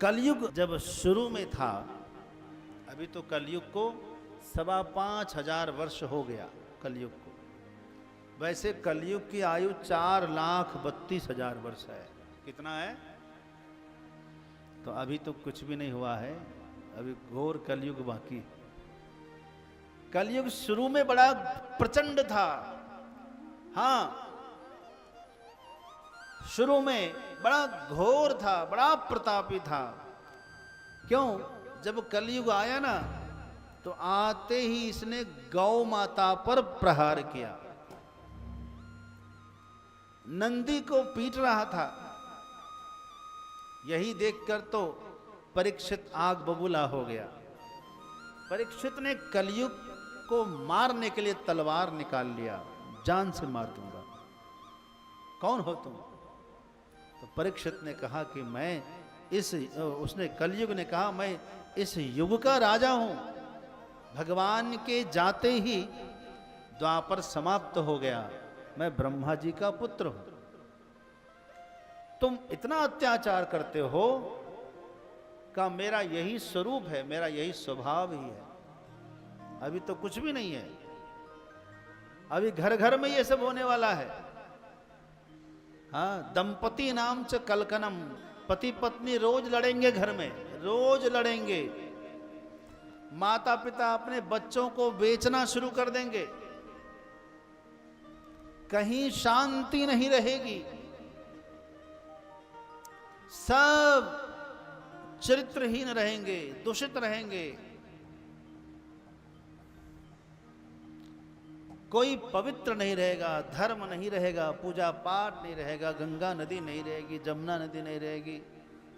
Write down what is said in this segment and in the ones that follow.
कलयुग जब शुरू में था, अभी तो कलयुग को 5,500 वर्ष हो गया कलयुग को। वैसे कलयुग की आयु 4,32,000 वर्ष है। कितना है? तो अभी तो कुछ भी नहीं हुआ है, अभी घोर कलयुग बाकी। कलयुग शुरू में बड़ा प्रचंड था। हाँ, शुरू में बड़ा घोर था, बड़ा प्रतापी था। क्यों? जब कलयुग आया ना, तो आते ही इसने गौ माता पर प्रहार किया। नंदी को पीट रहा था। यही देखकर तो परीक्षित आग बबूला हो गया। परीक्षित ने कलयुग को मारने के लिए तलवार निकाल लिया, जान से मार दूंगा। कौन हो तुम? तो परीक्षित ने कहा कि उसने कलयुग ने कहा, मैं इस युग का राजा हूं। भगवान के जाते ही द्वापर समाप्त हो गया। मैं ब्रह्मा जी का पुत्र हूं। तुम इतना अत्याचार करते हो का मेरा यही स्वरूप है, मेरा यही स्वभाव ही है। अभी तो कुछ भी नहीं है, अभी घर घर में ये सब होने वाला है। हाँ, दंपति नाम च कलकनम, पति पत्नी रोज लड़ेंगे, घर में रोज लड़ेंगे। माता पिता अपने बच्चों को बेचना शुरू कर देंगे। कहीं शांति नहीं रहेगी। सब चरित्रहीन रहेंगे, दूषित रहेंगे। कोई पवित्र नहीं रहेगा, धर्म नहीं रहेगा, पूजा पाठ नहीं रहेगा, गंगा नदी नहीं रहेगी, जमुना नदी नहीं रहेगी,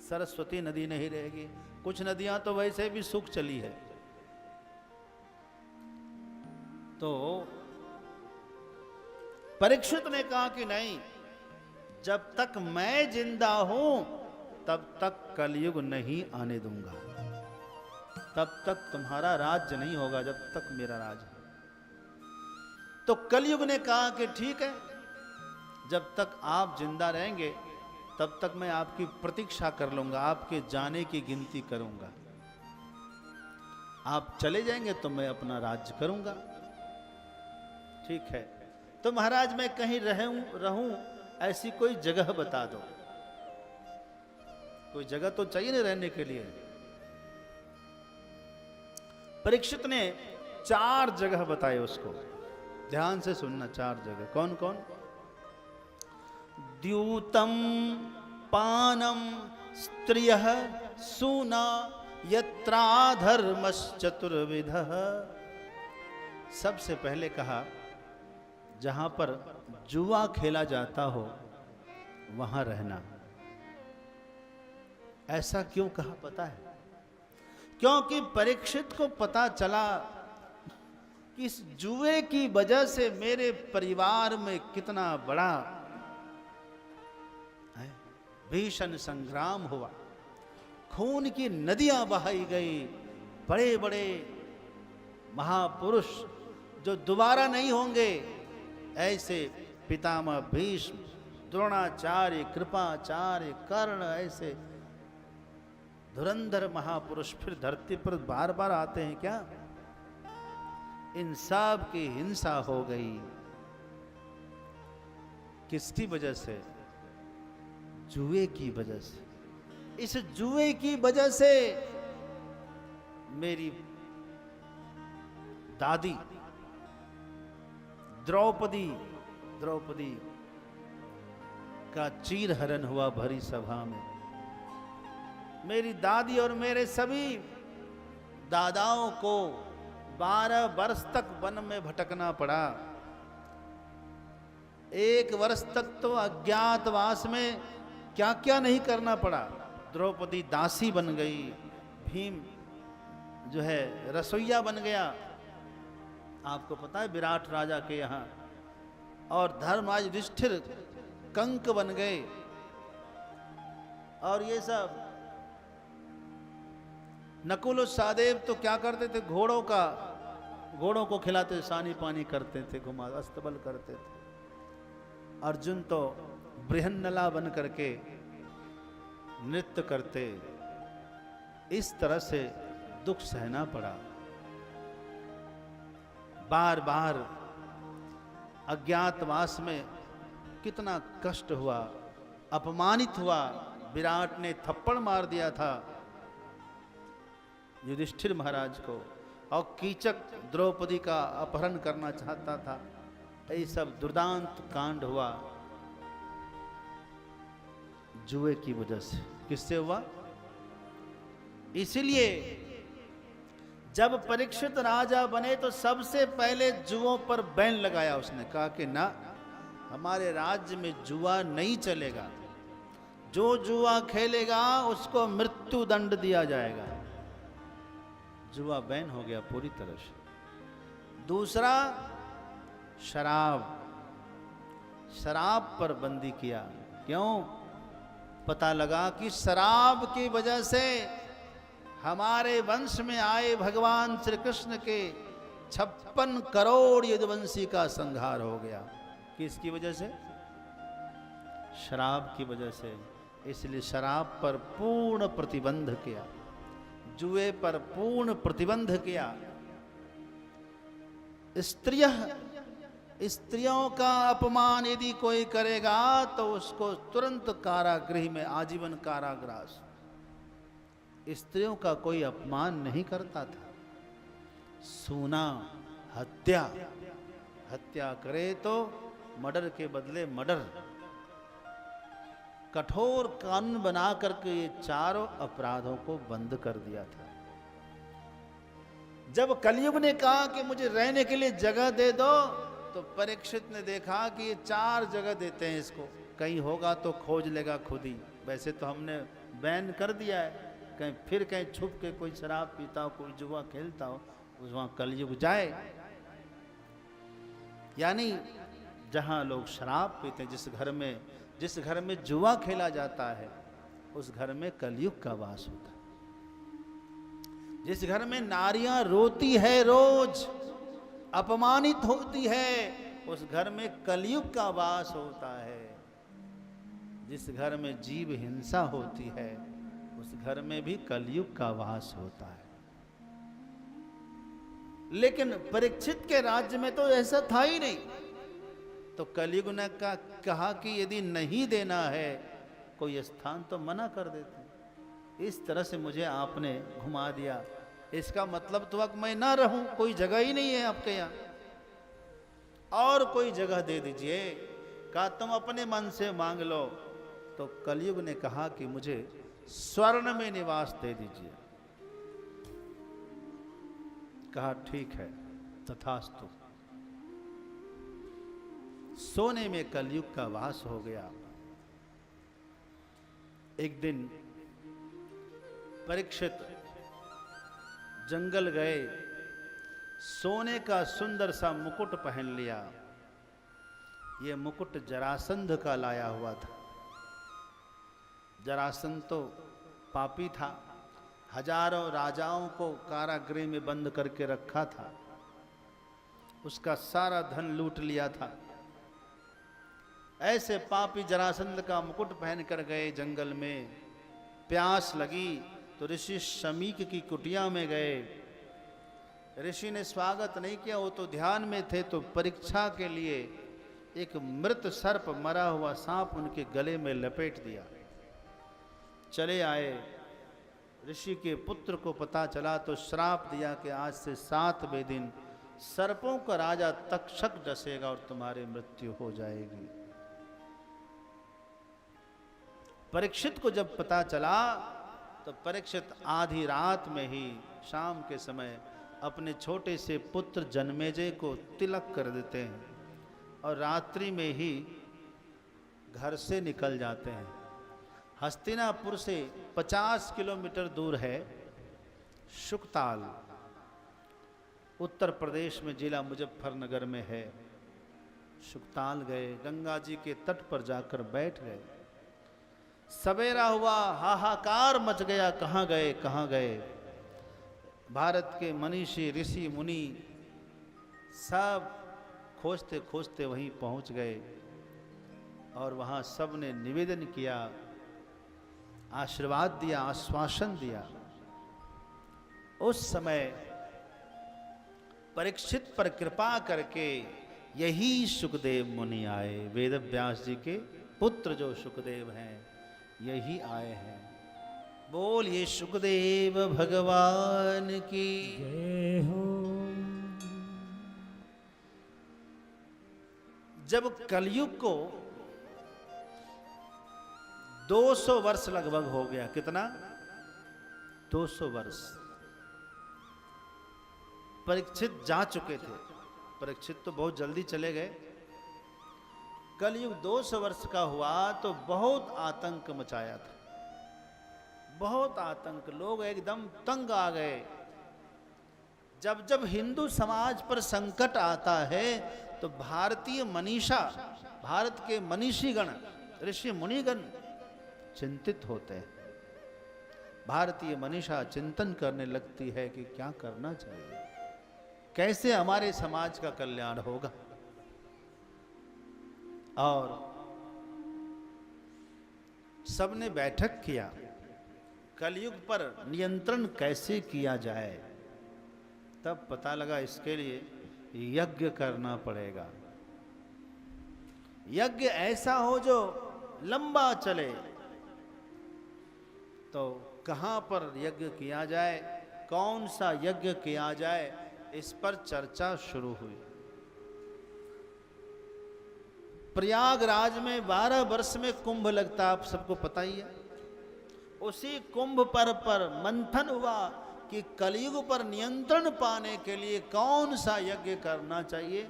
सरस्वती नदी नहीं रहेगी। कुछ नदियां तो वैसे भी सूख चली है। तो परीक्षित ने कहा कि नहीं, जब तक मैं जिंदा हूं तब तक कलयुग नहीं आने दूंगा, तब तक तुम्हारा राज्य नहीं होगा जब तक मेरा राज है। तो कलयुग ने कहा कि ठीक है, जब तक आप जिंदा रहेंगे तब तक मैं आपकी प्रतीक्षा कर लूंगा, आपके जाने की गिनती करूंगा। आप चले जाएंगे तो मैं अपना राज्य करूंगा। ठीक है, तो महाराज मैं कहीं रहूं ऐसी कोई जगह बता दो। कोई जगह तो चाहिए ना रहने के लिए। परीक्षित ने 4 जगह बताए उसको। ध्यान से सुनना, 4 जगह। कौन कौन? द्यूतम पानम स्त्रियः सूना यत्रा धर्मश्चतुर्विधः। सबसे पहले कहा, जहां पर जुआ खेला जाता हो वहां रहना। ऐसा क्यों कहा पता है? क्योंकि परीक्षित को पता चला कि इस जुए की वजह से मेरे परिवार में कितना बड़ा भीषण संग्राम हुआ। खून की नदियां बहाई गई। बड़े बड़े महापुरुष जो दोबारा नहीं होंगे, ऐसे पितामह भीष्म, द्रोणाचार्य, कृपाचार्य, कर्ण, ऐसे धुरंधर महापुरुष फिर धरती पर बार बार आते हैं क्या? इन सब की हिंसा हो गई। किसकी वजह से? जुए की वजह से। इस जुए की वजह से मेरी दादी द्रौपदी का चीरहरण हुआ भरी सभा में। मेरी दादी और मेरे सभी दादाओं को 12 वर्ष तक वन में भटकना पड़ा। 1 वर्ष तक तो अज्ञातवास में क्या क्या नहीं करना पड़ा। द्रौपदी दासी बन गई, भीम जो है रसोइया बन गया, आपको पता है, विराट राजा के यहाँ। और धर्मराज युधिष्ठिर कंक बन गए। और ये सब नकुल और सहदेव तो क्या करते थे? घोड़ों को खिलाते, सानी पानी करते थे, घुमा अस्तबल करते थे। अर्जुन तो बृहन्नला बन करके नृत्य करते, इस तरह से दुख सहना पड़ा। बार बार अज्ञातवास में कितना कष्ट हुआ, अपमानित हुआ। विराट ने थप्पड़ मार दिया था युधिष्ठिर महाराज को, और कीचक द्रौपदी का अपहरण करना चाहता था। ये सब दुर्दांत कांड हुआ जुए की वजह से। किससे हुआ? इसीलिए जब परीक्षित राजा बने तो सबसे पहले जुओं पर बैन लगाया। उसने कहा कि ना, हमारे राज्य में जुआ नहीं चलेगा, जो जुआ खेलेगा उसको मृत्यु दंड दिया जाएगा। जुआ बैन हो गया पूरी तरह से। दूसरा, शराब, शराब पर बंदी किया। क्यों? पता लगा कि शराब की वजह से हमारे वंश में आए भगवान श्री कृष्ण के 56 करोड़ यदुवंशी का संहार हो गया। किसकी वजह से? शराब की वजह से। इसलिए शराब पर पूर्ण प्रतिबंध किया, जुए पर पूर्ण प्रतिबंध किया। स्त्रियों का अपमान यदि कोई करेगा तो उसको तुरंत कारागृह में आजीवन कारावास। स्त्रियों का कोई अपमान नहीं करता था। सूना, हत्या, हत्या करे तो मर्डर के बदले मर्डर। कठोर कानून बना करके ये चारों अपराधों को बंद कर दिया था। जब कलयुग ने कहा कि मुझे रहने के लिए जगह दे दो, तो परीक्षित ने देखा कि ये 4 जगह देते हैं इसको, कहीं होगा तो खोज लेगा खुद ही। वैसे तो हमने बैन कर दिया है, कहीं छुप के कोई शराब पीता हो, कोई जुआ खेलता हो, वहां कलयुग जाए। यानी जहां लोग शराब पीते हैं, जिस घर में जुआ खेला जाता है, उस घर में कलयुग का वास होता है। जिस घर में नारियां रोती है, रोज अपमानित होती है, उस घर में कलयुग का वास होता है। जिस घर में जीव हिंसा होती है, उस घर में भी कलयुग का वास होता है। लेकिन परीक्षित के राज्य में तो ऐसा था ही नहीं। तो कलयुग ने कहा कि यदि नहीं देना है कोई स्थान तो मना कर देते। इस तरह से मुझे आपने घुमा दिया। इसका मतलब तो कि मैं ना रहूं, कोई जगह ही नहीं है आपके यहाँ, और कोई जगह दे दीजिए। कहा तुम अपने मन से मांग लो। तो कलयुग ने कहा कि मुझे स्वर्ण में निवास दे दीजिए। कहा ठीक है, तथास्तु। सोने में कलयुग का वास हो गया। एक दिन परीक्षित जंगल गए, सोने का सुंदर सा मुकुट पहन लिया। ये मुकुट जरासंध का लाया हुआ था। जरासंध तो पापी था, हजारों राजाओं को कारागृह में बंद करके रखा था, उसका सारा धन लूट लिया था। ऐसे पापी जरासंध का मुकुट पहन कर गए जंगल में। प्यास लगी तो ऋषि शमीक की कुटिया में गए। ऋषि ने स्वागत नहीं किया, वो तो ध्यान में थे। तो परीक्षा के लिए एक मृत सर्प, मरा हुआ सांप उनके गले में लपेट दिया। चले आए। ऋषि के पुत्र को पता चला तो श्राप दिया कि आज से 7वें दिन सर्पों का राजा तक्षक डसेगा और तुम्हारी मृत्यु हो जाएगी। परीक्षित को जब पता चला तो परीक्षित आधी रात में ही, शाम के समय, अपने छोटे से पुत्र जन्मेजय को तिलक कर देते हैं और रात्रि में ही घर से निकल जाते हैं। हस्तिनापुर से 50 किलोमीटर दूर है शुकताल, उत्तर प्रदेश में, जिला मुजफ्फरनगर में है। शुकताल गए, गंगा जी के तट पर जाकर बैठ गए। सवेरा हुआ, हाहाकार मच गया, कहाँ गए कहाँ गए। भारत के मनीषी ऋषि मुनि सब खोजते खोजते वहीं पहुंच गए और वहां सब ने निवेदन किया, आशीर्वाद दिया, आश्वासन दिया उस समय परीक्षित पर कृपा करके यही सुखदेव मुनि आए। वेद व्यास जी के पुत्र जो सुखदेव हैं यही आए हैं। बोलिए सुखदेव भगवान की जय हो। जब कलयुग को 200 वर्ष लगभग हो गया, कितना? 200 वर्ष। परीक्षित जा चुके थे, परीक्षित तो बहुत जल्दी चले गए। कलयुग 200 वर्ष का हुआ तो बहुत आतंक मचाया था, बहुत आतंक। लोग एकदम तंग आ गए। जब जब हिंदू समाज पर संकट आता है तो भारतीय मनीषा, भारत के मनीषीगण, ऋषि मुनिगण चिंतित होते हैं। भारतीय मनीषा चिंतन करने लगती है कि क्या करना चाहिए, कैसे हमारे समाज का कल्याण होगा। और सबने बैठक किया, कलयुग पर नियंत्रण कैसे किया जाए। तब पता लगा इसके लिए यज्ञ करना पड़ेगा। यज्ञ ऐसा हो जो लंबा चले। तो कहाँ पर यज्ञ किया जाए, कौन सा यज्ञ किया जाए, इस पर चर्चा शुरू हुई। प्रयागराज में 12 वर्ष में कुंभ लगता, आप सबको पता ही है। उसी कुंभ पर मंथन हुआ कि कलयुग पर नियंत्रण पाने के लिए कौन सा यज्ञ करना चाहिए,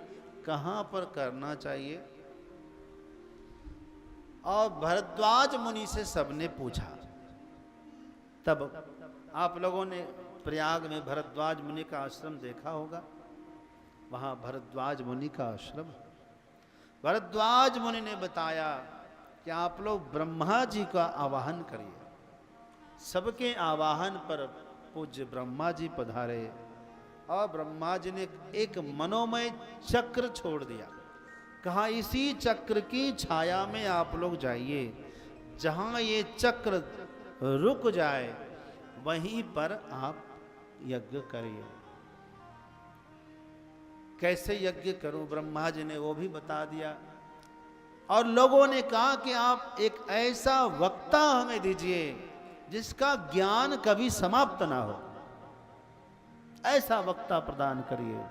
कहां पर करना चाहिए। और भरद्वाज मुनि से सबने पूछा। तब आप लोगों ने प्रयाग में भरद्वाज मुनि का आश्रम देखा होगा। वहां भरद्वाज मुनि का आश्रम, भरद्वाज मुनि ने बताया कि आप लोग ब्रह्मा जी का आवाहन करिए। सबके आवाहन पर पूज्य ब्रह्मा जी पधारे और ब्रह्मा जी ने एक मनोमय चक्र छोड़ दिया। कहा इसी चक्र की छाया में आप लोग जाइए, जहां ये चक्र रुक जाए वहीं पर आप यज्ञ करिए। कैसे यज्ञ करूं, ब्रह्मा जी ने वो भी बता दिया। और लोगों ने कहा कि आप एक ऐसा वक्ता हमें दीजिए जिसका ज्ञान कभी समाप्त ना हो, ऐसा वक्ता प्रदान करिए।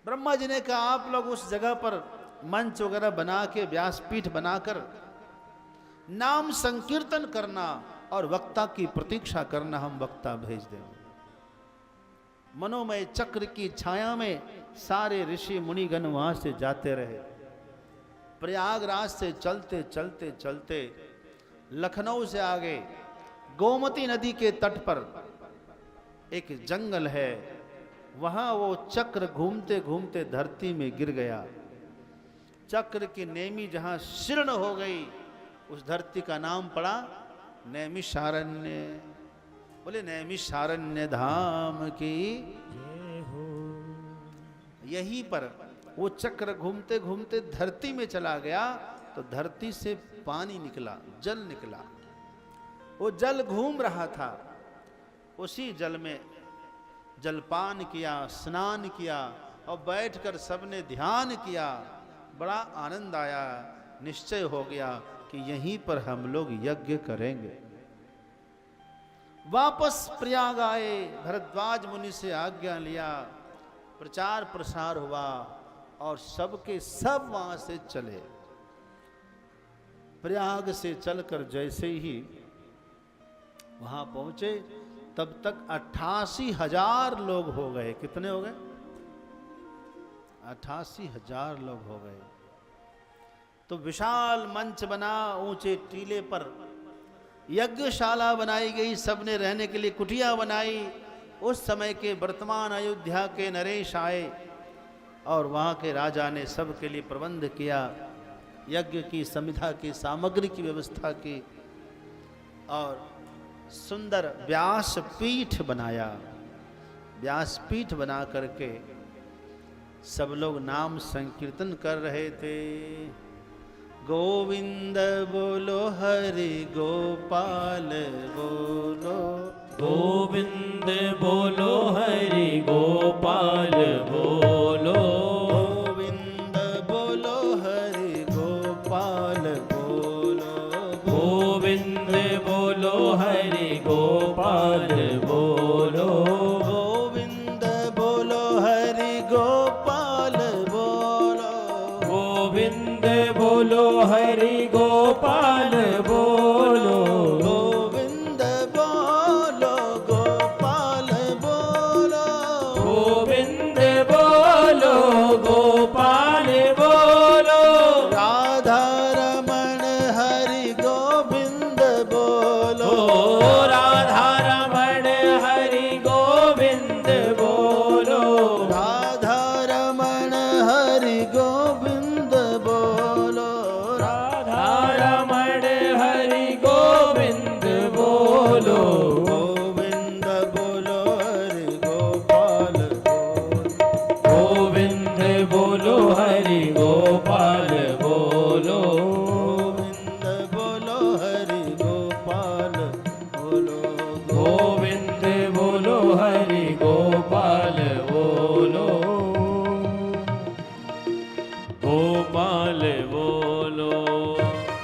ब्रह्मा जी ने कहा आप लोग उस जगह पर मंच वगैरह बना के, व्यासपीठ बनाकर नाम संकीर्तन करना और वक्ता की प्रतीक्षा करना, हम वक्ता भेज देंगे। मनोमय चक्र की छाया में सारे ऋषि मुनिगण वहां से जाते रहे। प्रयागराज से चलते चलते चलते लखनऊ से आगे गोमती नदी के तट पर एक जंगल है, वहां वो चक्र घूमते घूमते धरती में गिर गया। चक्र की नेमी जहां शीर्ण हो गई, उस धरती का नाम पड़ा नैमिषारण्य। बोले नैमिषारण्य धाम की जय हो। यहीं पर वो चक्र घूमते घूमते धरती में चला गया तो धरती से पानी निकला, जल निकला। वो जल घूम रहा था, उसी जल में जलपान किया, स्नान किया और बैठकर सबने ध्यान किया। बड़ा आनंद आया, निश्चय हो गया कि यहीं पर हम लोग यज्ञ करेंगे। वापस प्रयाग आए, भरद्वाज मुनि से आज्ञा लिया, प्रचार प्रसार हुआ और सबके सब वहां से चले। प्रयाग से चलकर जैसे ही वहां पहुंचे तब तक 88,000 लोग हो गए। कितने हो गए? 88,000 लोग हो गए। तो विशाल मंच बना, ऊंचे टीले पर यज्ञशाला बनाई गई, सबने रहने के लिए कुटिया बनाई। उस समय के वर्तमान अयोध्या के नरेश आए और वहाँ के राजा ने सबके लिए प्रबंध किया, यज्ञ की संविधा की सामग्री की व्यवस्था की और सुंदर व्यासपीठ बनाया। व्यासपीठ बना करके सब लोग नाम संकीर्तन कर रहे थे। गोविंद बोलो, हरि गोपाल बोलो, गोविंद गोविंद बोलो हरि गोपाल बोलो गोविंद बोलो हरि गोपाल बोलो गोविंद बोलो हरि गोपाल बोलो